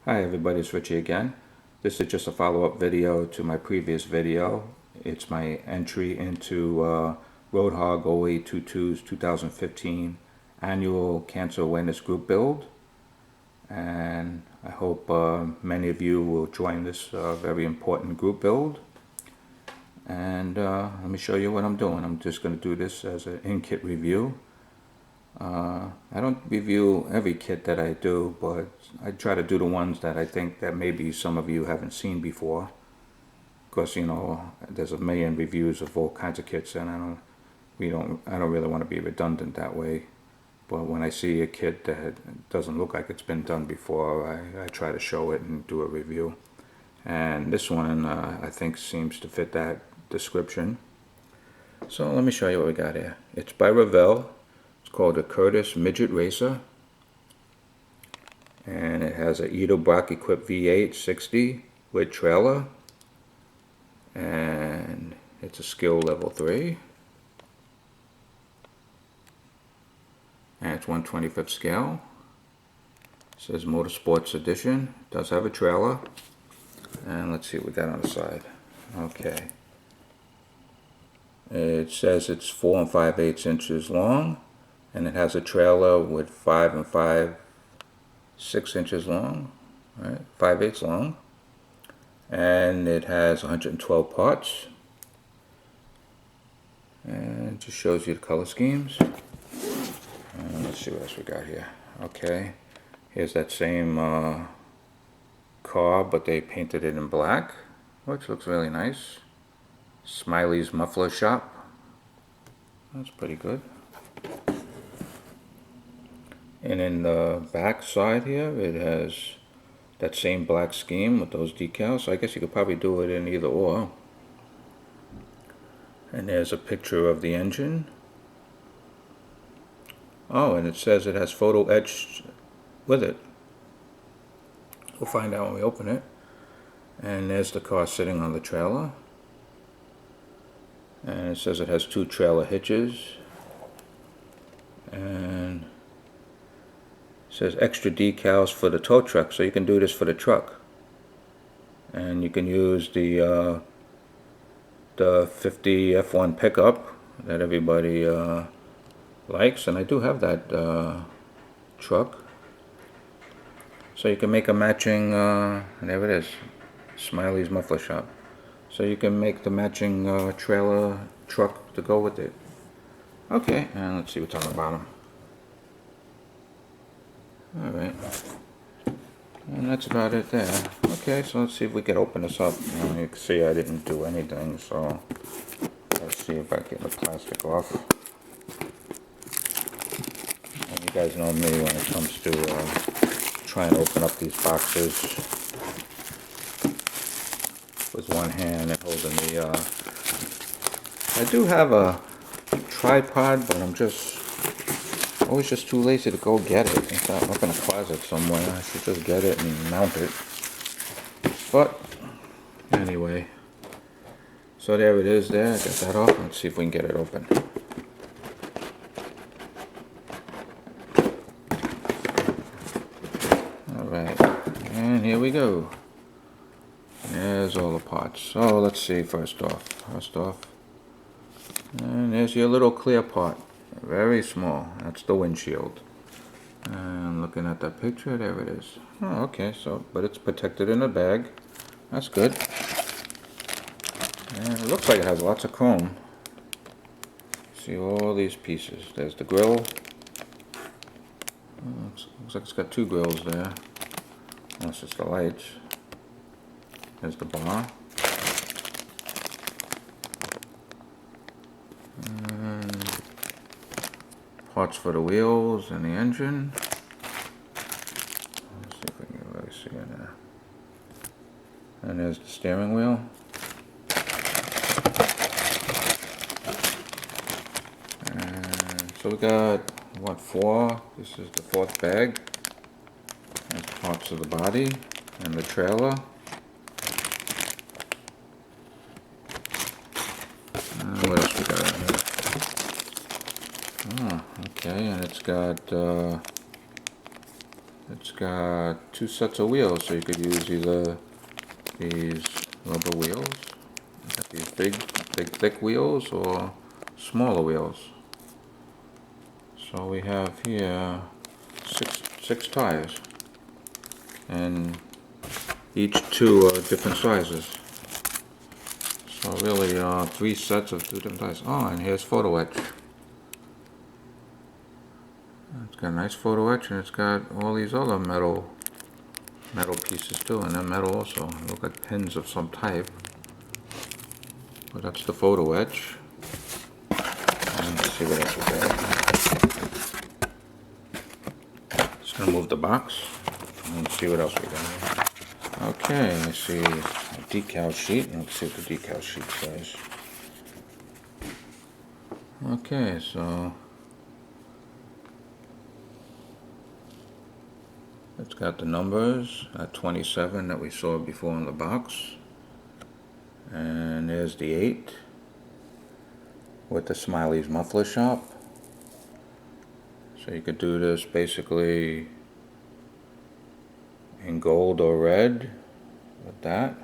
Hi everybody, it's Richie again. This is just a follow-up video to my previous video. It's my entry into Roadhog 0822's 2015 Annual Cancer Awareness Group Build. And I hope many of you will join this very important group build. And let me show you what I'm doing. I'm just going to do this as an in-kit review. I don't review every kit that I do, but I try to do the ones that I think that maybe some of you haven't seen before. Because there's a million reviews of all kinds of kits, and I don't really want to be redundant that way. But when I see a kit that doesn't look like it's been done before, I try to show it and do a review. And this one I think seems to fit that description. So let me show you what we got here. It's by Revell. Called a Kurtis Midget Racer, and it has a Edelbrock equipped V8 60 with trailer, and it's a skill level 3, and it's 1/25th scale. It says Motorsports Edition. It does have a trailer, and let's see what we got on the side. Okay, it says it's 4 5/8 inches long. And it has a trailer with 5 5/6 inches long, right? 5/8 long. And it has 112 parts. And it just shows you the color schemes. And let's see what else we got here. Okay, here's that same car, but they painted it in black, which looks really nice. Smiley's Muffler Shop. That's pretty good. And in the back side here, it has that same black scheme with those decals. So I guess you could probably do it in either or. And there's a picture of the engine. Oh, and it says it has photo etched with it. We'll find out when we open it. And there's the car sitting on the trailer. And it says it has 2 trailer hitches. And it says extra decals for the tow truck, so you can do this for the truck. And you can use the 50 F1 pickup that everybody likes, and I do have that truck. So you can make a matching, there it is, Smiley's Muffler Shop. So you can make the matching trailer truck to go with it. Okay, and let's see what's on the bottom. Alright, and that's about it there. Okay, so let's see if we can open this up. You can see I didn't do anything, so let's see if I get the plastic off. And you guys know me when it comes to trying to open up these boxes with one hand and holding the I do have a tripod, but I'm always just too lazy to go get it. It's up in a closet somewhere. I should just get it and mount it. But anyway, so there it is there. Get that off. Let's see if we can get it open. Alright, and here we go. There's all the parts. So let's see first off. And there's your little clear part. Very small. That's the windshield. And looking at that picture, there it is. Oh, okay, but it's protected in a bag. That's good. And it looks like it has lots of chrome. See all these pieces. There's the grill. Looks like it's got 2 grills there. Unless it's the lights. There's the bar. And parts for the wheels and the engine. Let's see if we can really see in there. And there's the steering wheel. And so we got, what, 4? This is the 4th bag. There's parts of the body and the trailer. What else we got in here? Oh, okay, and it's got It's got 2 sets of wheels, so you could use either these rubber wheels, got these big thick wheels, or smaller wheels. So we have here six tires, and each 2 are different sizes. So really 3 sets of 2 different tires. Oh, and here's photo etch. It's got a nice photo etch, and it's got all these other metal pieces too, and they're metal also. They look like pins of some type. But that's the photo etch. And let's see what else we got. Just gonna move the box and see what else we got. Okay, let's see a decal sheet. Let's see what the decal sheet says. Okay, so it's got the numbers at 27 that we saw before in the box. And there's the 8 with the Smiley's muffler shop. So you could do this basically in gold or red with that.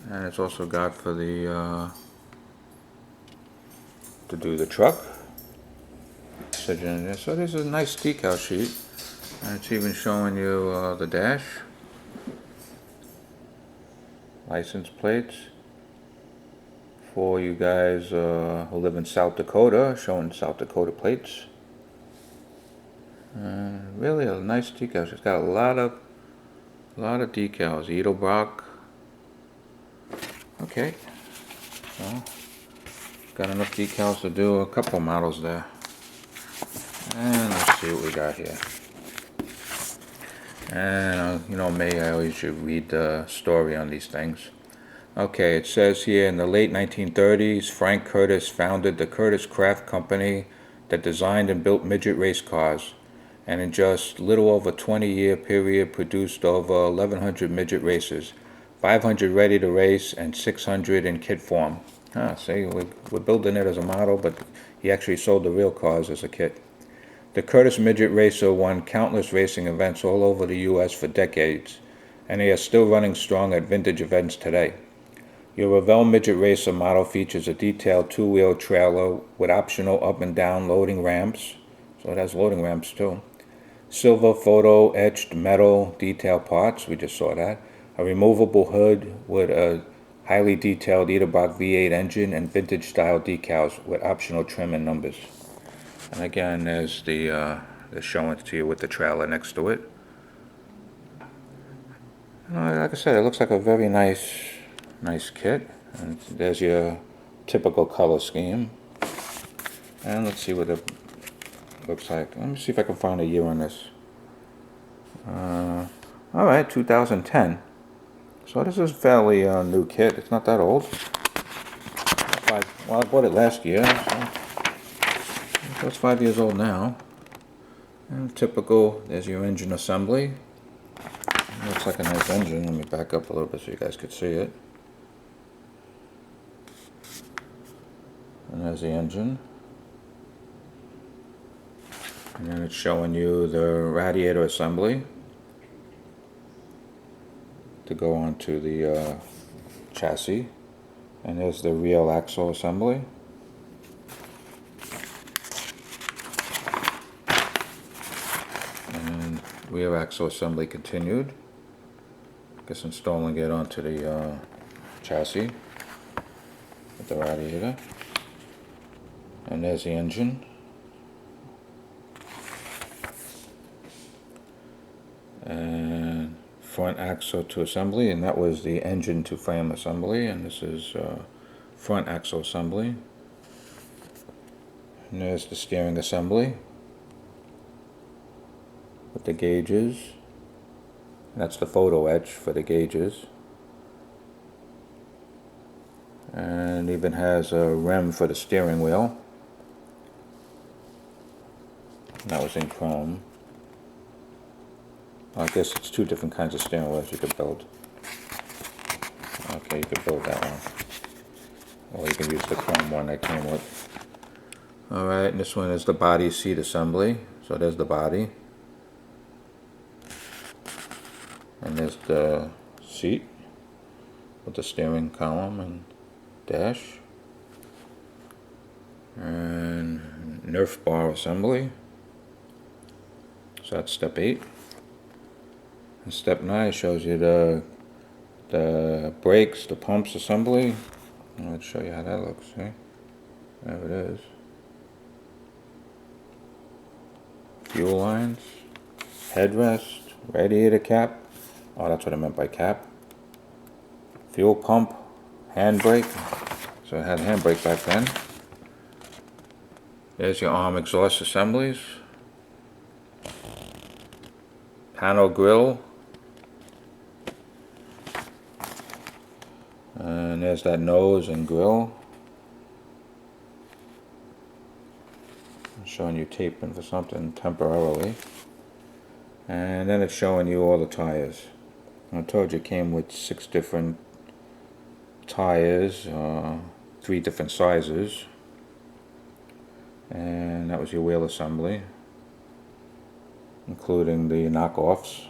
And it's also got for the to do the truck. So this is a nice decal sheet, and it's even showing you the dash, license plates for you guys who live in South Dakota, showing South Dakota plates. Really a nice decal sheet. It's got a lot of decals. Edelbrock. Okay, so got enough decals to do a couple models there. And let's see what we got here. And you know me, I always should read the story on these things. Okay, it says here in the late 1930s, Frank Kurtis founded the Kurtis Craft Company that designed and built midget race cars, and in just little over 20-year period produced over 1,100 midget races, 500 ready to race, and 600 in kit form. See, we're building it as a model, but he actually sold the real cars as a kit. The Kurtis Midget Racer won countless racing events all over the U.S. for decades, and they are still running strong at vintage events today. Your Revell Midget Racer model features a detailed 2-wheel trailer with optional up and down loading ramps, so it has loading ramps too. Silver photo etched metal detail parts, we just saw that. A removable hood with a highly detailed Edelbrock V8 engine and vintage style decals with optional trim and numbers. And again, there's they're showing it to you with the trailer next to it. Like I said, it looks like a very nice kit. And there's your typical color scheme. And let's see what it looks like. Let me see if I can find a year on this. Alright, 2010. So this is a fairly new kit. It's not that old. Well, I bought it last year, so it's 5 years old now. And typical, there's your engine assembly. It looks like a nice engine. Let me back up a little bit so you guys could see it. And there's the engine. And then it's showing you the radiator assembly to go onto the chassis. And there's the rear axle assembly. And rear axle assembly continued. Just installing it onto the chassis with the radiator. And there's the engine. And front axle to assembly, and that was the engine to frame assembly, and this is front axle assembly. And there's the steering assembly with the gauges. That's the photo etch for the gauges. And it even has a rim for the steering wheel. That was in chrome. I guess it's 2 different kinds of steering wheels you could build. Okay, you could build that one. Or you can use the chrome one that came with. Alright, this one is the body seat assembly. So there's the body. And there's the seat with the steering column and dash. And Nerf bar assembly. So that's step 8. And step 9 shows you the brakes, the pumps assembly. Let's show you how that looks. See? There it is. Fuel lines, headrest, radiator cap. Oh, that's what I meant by cap. Fuel pump, handbrake. So it had a handbrake back then. There's your arm exhaust assemblies. Panel grill. And there's that nose and grill. I'm showing you taping for something temporarily. And then it's showing you all the tires. I told you it came with 6 different tires, 3 different sizes. And that was your wheel assembly, including the knockoffs,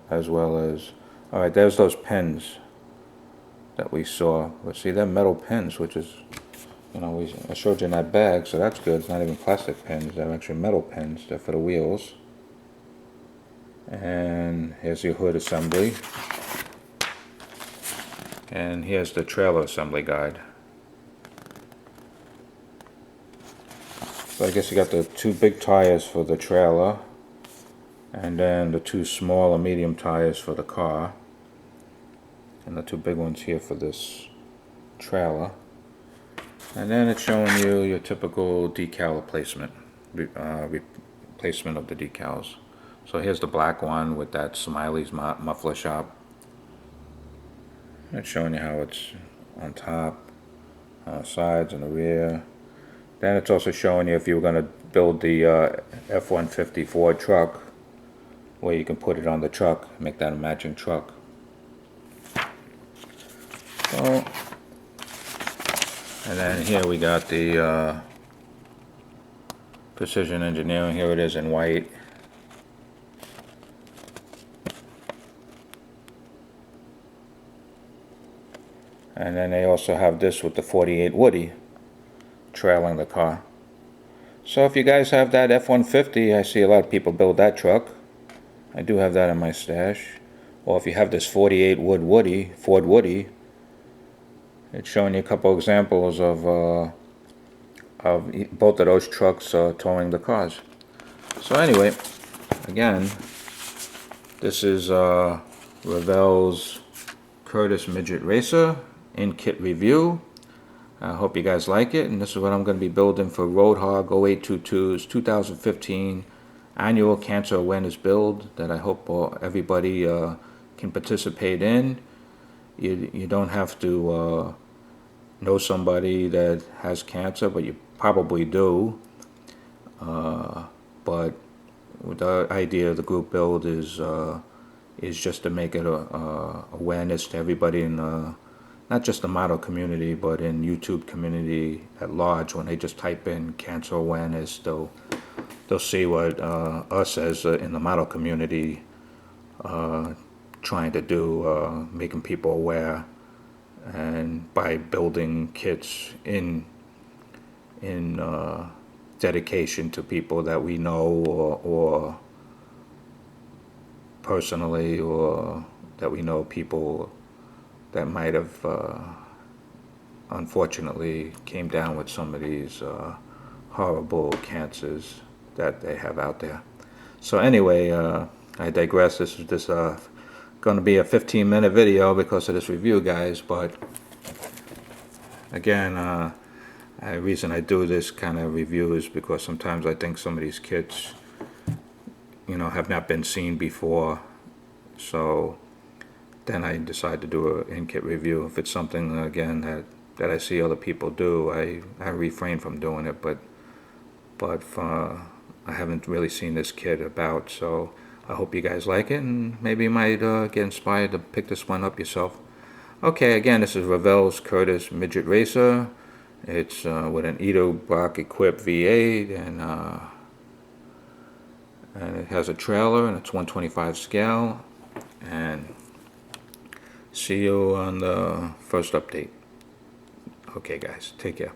as well as, alright, there's those pins that we saw. But see, they're metal pins, which is, you know, I showed you in that bag, so that's good. It's not even plastic pins, they're actually metal pins. They're for the wheels. And here's your hood assembly. And here's the trailer assembly guide. So I guess you got the 2 big tires for the trailer, and then the 2 small or medium tires for the car, and the 2 big ones here for this trailer. And then it's showing you your typical decal replacement, replacement of the decals. So here's the black one with that Smiley's muffler shop. It's showing you how it's on top, sides, and the rear. Then it's also showing you if you were going to build the F-150 Ford truck, where you can put it on the truck, make that a matching truck. So, and then here we got the Precision Engineering. Here it is in white. And then they also have this with the 48 Woody trailing the car. So if you guys have that F-150, I see a lot of people build that truck. I do have that in my stash. Or if you have this 48 Ford Woody, it's showing you a couple examples of both of those trucks towing the cars. So anyway, again, this is Revell's Kurtis Midget Racer in kit review. I hope you guys like it, and this is what I'm going to be building for Roadhog 0822's 2015 annual cancer awareness build that I hope everybody can participate in. You don't have to know somebody that has cancer, but you probably do. But the idea of the group build is just to make it a awareness to everybody in not just the model community, but in YouTube community at large. When they just type in cancer awareness, they'll see what us as in the model community trying to do, making people aware, and by building kits in dedication to people that we know or personally, or that we know people that might have unfortunately came down with some of these horrible cancers that they have out there. So anyway, I digress. This is going to be a 15-minute video because of this review, guys. But again, the reason I do this kind of review is because sometimes I think some of these kits, you know, have not been seen before. So then I decide to do an in-kit review. If it's something, again, that I see other people do, I refrain from doing it. But I haven't really seen this kit about, so I hope you guys like it, and maybe you might get inspired to pick this one up yourself. Okay, again, this is Revell's Kurtis Midget Racer. It's with an Edo-Brock equipped V8, and it has a trailer, and it's 1/25 scale. and see you on the first update. Okay guys, take care.